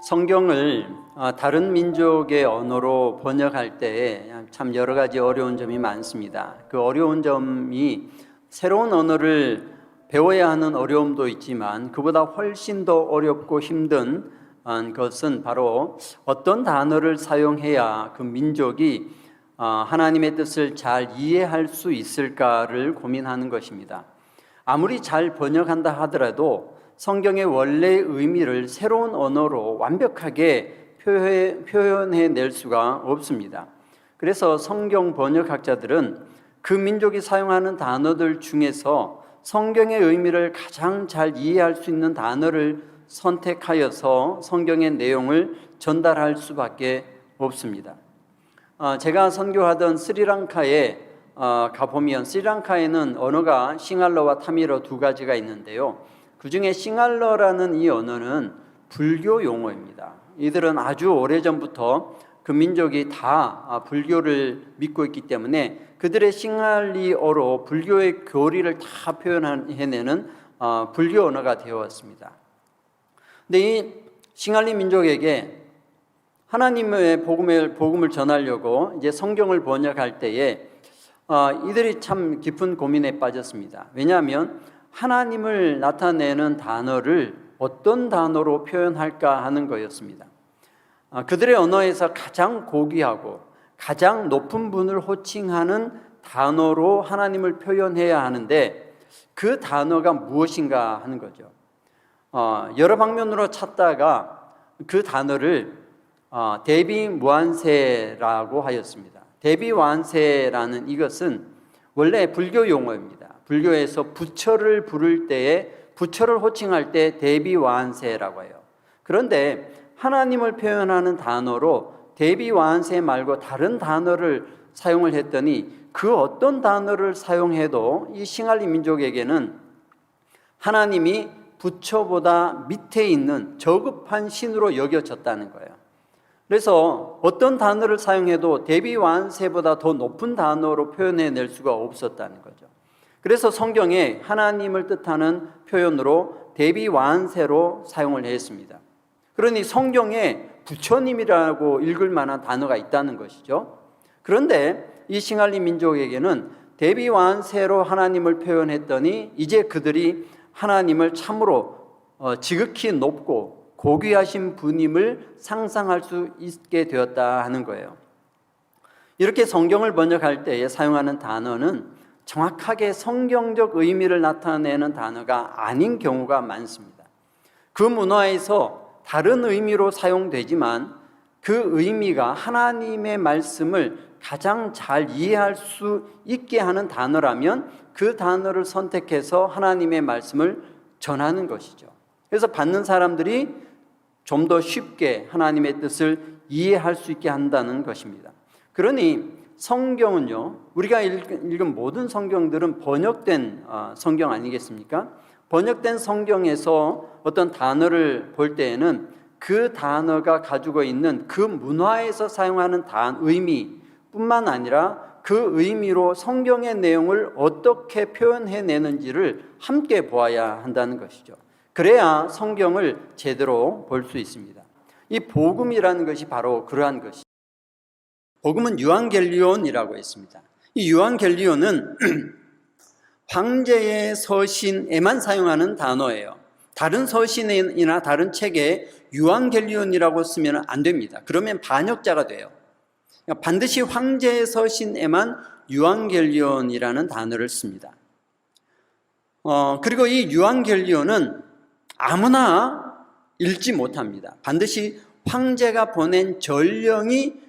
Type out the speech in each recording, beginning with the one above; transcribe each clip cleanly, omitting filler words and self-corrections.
성경을 다른 민족의 언어로 번역할 때 참 여러 가지 어려운 점이 많습니다. 그 어려운 점이 새로운 언어를 배워야 하는 어려움도 있지만 그보다 훨씬 더 어렵고 힘든 것은 바로 어떤 단어를 사용해야 그 민족이 하나님의 뜻을 잘 이해할 수 있을까를 고민하는 것입니다. 아무리 잘 번역한다 하더라도 성경의 원래의 의미를 새로운 언어로 완벽하게 표현해낼 수가 없습니다. 그래서 성경 번역학자들은 그 민족이 사용하는 단어들 중에서 성경의 의미를 가장 잘 이해할 수 있는 단어를 선택하여서 성경의 내용을 전달할 수밖에 없습니다. 제가 선교하던 스리랑카에 가보면 스리랑카에는 언어가 싱할러와 타밀어 두 가지가 있는데요. 그 중에 싱할러라는 이 언어는 불교 용어입니다. 이들은 아주 오래전부터 그 민족이 다 불교를 믿고 있기 때문에 그들의 싱할리어로 불교의 교리를 다 표현해내는 불교 언어가 되어왔습니다. 근데 이 싱할리 민족에게 하나님의 복음을 전하려고 이제 성경을 번역할 때에 이들이 참 깊은 고민에 빠졌습니다. 왜냐하면 하나님을 나타내는 단어를 어떤 단어로 표현할까 하는 거였습니다. 그들의 언어에서 가장 고귀하고 가장 높은 분을 호칭하는 단어로 하나님을 표현해야 하는데 그 단어가 무엇인가 하는 거죠. 여러 방면으로 찾다가 그 단어를 대비무한세라고 하였습니다. 대비완세라는 이것은 원래 불교 용어입니다. 불교에서 부처를 부를 때에 부처를 호칭할 때 대비완세라고 해요. 그런데 하나님을 표현하는 단어로 대비완세 말고 다른 단어를 사용을 했더니 그 어떤 단어를 사용해도 이 싱할리 민족에게는 하나님이 부처보다 밑에 있는 저급한 신으로 여겨졌다는 거예요. 그래서 어떤 단어를 사용해도 대비완세보다 더 높은 단어로 표현해낼 수가 없었다는 거죠. 그래서 성경에 하나님을 뜻하는 표현으로 대비완세로 사용을 했습니다. 그러니 성경에 부처님이라고 읽을 만한 단어가 있다는 것이죠. 그런데 이 싱할리 민족에게는 대비완세로 하나님을 표현했더니 이제 그들이 하나님을 참으로 지극히 높고 고귀하신 분임을 상상할 수 있게 되었다 하는 거예요. 이렇게 성경을 번역할 때에 사용하는 단어는 정확하게 성경적 의미를 나타내는 단어가 아닌 경우가 많습니다. 그 문화에서 다른 의미로 사용되지만 그 의미가 하나님의 말씀을 가장 잘 이해할 수 있게 하는 단어라면 그 단어를 선택해서 하나님의 말씀을 전하는 것이죠. 그래서 받는 사람들이 좀 더 쉽게 하나님의 뜻을 이해할 수 있게 한다는 것입니다. 그러니 성경은요, 우리가 읽은 모든 성경들은 번역된 성경 아니겠습니까? 번역된 성경에서 어떤 단어를 볼 때에는 그 단어가 가지고 있는 그 문화에서 사용하는 의미뿐만 아니라 그 의미로 성경의 내용을 어떻게 표현해내는지를 함께 보아야 한다는 것이죠. 그래야 성경을 제대로 볼 수 있습니다. 이 복음이라는 것이 바로 그러한 것이죠. 복음은 유앙겔리온이라고 했습니다. 이 유앙겔리온은 황제의 서신에만 사용하는 단어예요. 다른 서신이나 다른 책에 유앙겔리온이라고 쓰면 안 됩니다. 그러면 반역자가 돼요. 그러니까 반드시 황제의 서신에만 유앙겔리온이라는 단어를 씁니다. 그리고 이 유앙겔리온은 아무나 읽지 못합니다. 반드시 황제가 보낸 전령이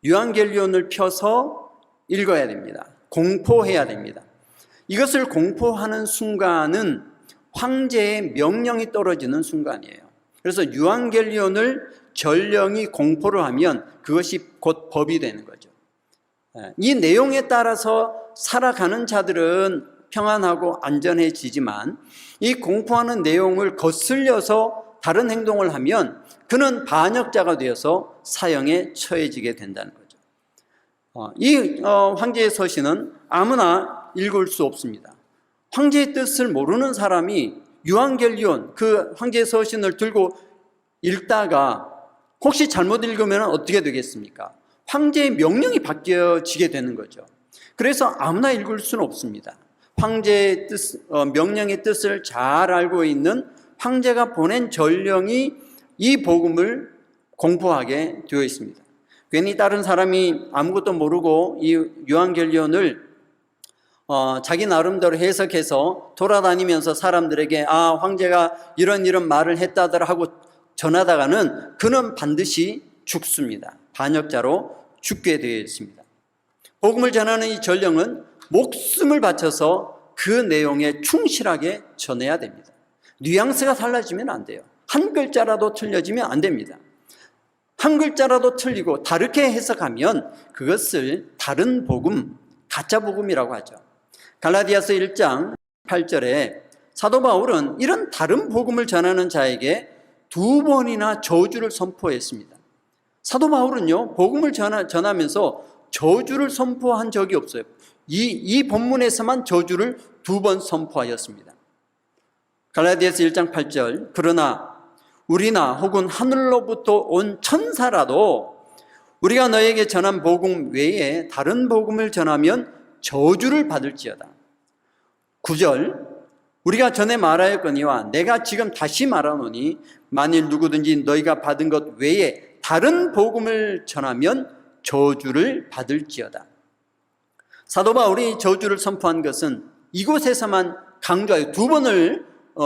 유앙겔리온을 펴서 읽어야 됩니다. 공포해야 됩니다. 이것을 공포하는 순간은 황제의 명령이 떨어지는 순간이에요. 그래서 유앙겔리온을 전령이 공포를 하면 그것이 곧 법이 되는 거죠. 이 내용에 따라서 살아가는 자들은 평안하고 안전해지지만 이 공포하는 내용을 거슬려서 다른 행동을 하면 그는 반역자가 되어서 사형에 처해지게 된다는 거죠. 이 황제의 서신은 아무나 읽을 수 없습니다. 황제의 뜻을 모르는 사람이 유앙겔리온, 그 황제의 서신을 들고 읽다가 혹시 잘못 읽으면 어떻게 되겠습니까? 황제의 명령이 바뀌어지게 되는 거죠. 그래서 아무나 읽을 수는 없습니다. 황제의 명령의 뜻을 잘 알고 있는 황제가 보낸 전령이 이 복음을 공포하게 되어 있습니다. 괜히 다른 사람이 아무것도 모르고 이 요한계시록을 자기 나름대로 해석해서 돌아다니면서 사람들에게 황제가 이런 말을 했다더라 하고 전하다가는 그는 반드시 죽습니다. 반역자로 죽게 되어 있습니다. 복음을 전하는 이 전령은 목숨을 바쳐서 그 내용에 충실하게 전해야 됩니다. 뉘앙스가 달라지면 안 돼요. 한 글자라도 틀려지면 안 됩니다. 한 글자라도 틀리고 다르게 해석하면 그것을 다른 복음, 가짜 복음이라고 하죠. 갈라디아서 1장 8절에 사도 바울은 이런 다른 복음을 전하는 자에게 2번이나 저주를 선포했습니다. 사도 바울은요, 복음을 전하면서 저주를 선포한 적이 없어요. 이 본문에서만 저주를 2번 선포하였습니다. 갈라디아서 1장 8절, 그러나 우리나 혹은 하늘로부터 온 천사라도 우리가 너에게 전한 복음 외에 다른 복음을 전하면 저주를 받을지어다. 9절, 우리가 전에 말하였거니와 내가 지금 다시 말하노니 만일 누구든지 너희가 받은 것 외에 다른 복음을 전하면 저주를 받을지어다. 사도 바울이 저주를 선포한 것은 이곳에서만 강조하여 2번을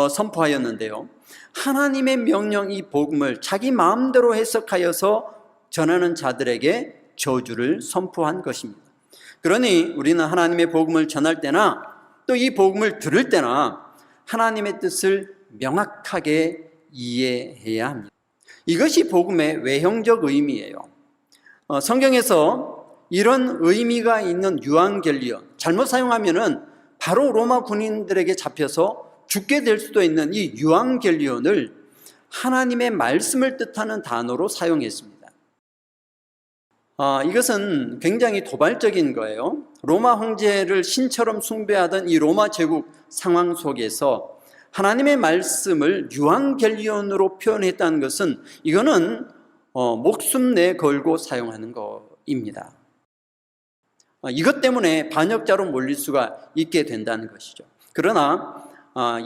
선포하였는데요, 하나님의 명령 이 복음을 자기 마음대로 해석하여서 전하는 자들에게 저주를 선포한 것입니다. 그러니 우리는 하나님의 복음을 전할 때나 또 이 복음을 들을 때나 하나님의 뜻을 명확하게 이해해야 합니다. 이것이 복음의 외형적 의미예요. 성경에서 이런 의미가 있는 유앙겔리온, 잘못 사용하면은 바로 로마 군인들에게 잡혀서 죽게 될 수도 있는 이 유앙겔리온을 하나님의 말씀을 뜻하는 단어로 사용했습니다. 이것은 굉장히 도발적인 거예요. 로마 황제를 신처럼 숭배하던 이 로마 제국 상황 속에서 하나님의 말씀을 유앙겔리온으로 표현했다는 것은 이거는 목숨 내 걸고 사용하는 것입니다. 이것 때문에 반역자로 몰릴 수가 있게 된다는 것이죠. 그러나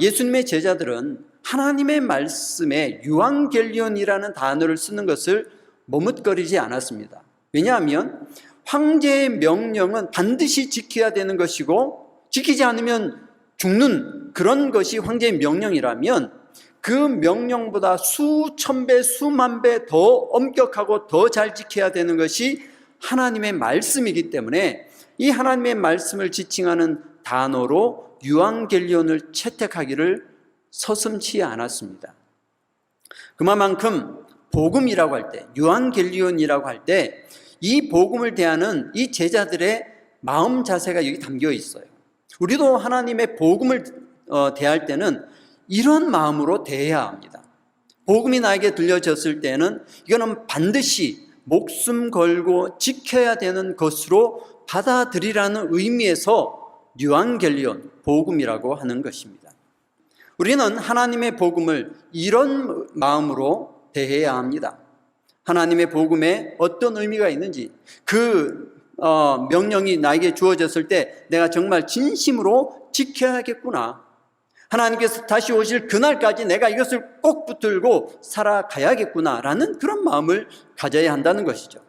예수님의 제자들은 하나님의 말씀에 유앙겔리온이라는 단어를 쓰는 것을 머뭇거리지 않았습니다. 왜냐하면 황제의 명령은 반드시 지켜야 되는 것이고 지키지 않으면 죽는 그런 것이 황제의 명령이라면 그 명령보다 수천 배, 수만 배 더 엄격하고 더 잘 지켜야 되는 것이 하나님의 말씀이기 때문에 이 하나님의 말씀을 지칭하는 단어로 유앙겔리온을 채택하기를 서슴지 않았습니다. 그만큼 복음이라고 할 때, 유앙겔리온이라고 할 때 이 복음을 대하는 이 제자들의 마음 자세가 여기 담겨 있어요. 우리도 하나님의 복음을 대할 때는 이런 마음으로 대해야 합니다. 복음이 나에게 들려졌을 때는 이거는 반드시 목숨 걸고 지켜야 되는 것으로 받아들이라는 의미에서 유앙겔리온, 복음이라고 하는 것입니다. 우리는 하나님의 복음을 이런 마음으로 대해야 합니다. 하나님의 복음에 어떤 의미가 있는지, 그 명령이 나에게 주어졌을 때 내가 정말 진심으로 지켜야겠구나, 하나님께서 다시 오실 그날까지 내가 이것을 꼭 붙들고 살아가야겠구나라는 그런 마음을 가져야 한다는 것이죠.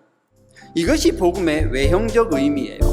이것이 복음의 외형적 의미예요.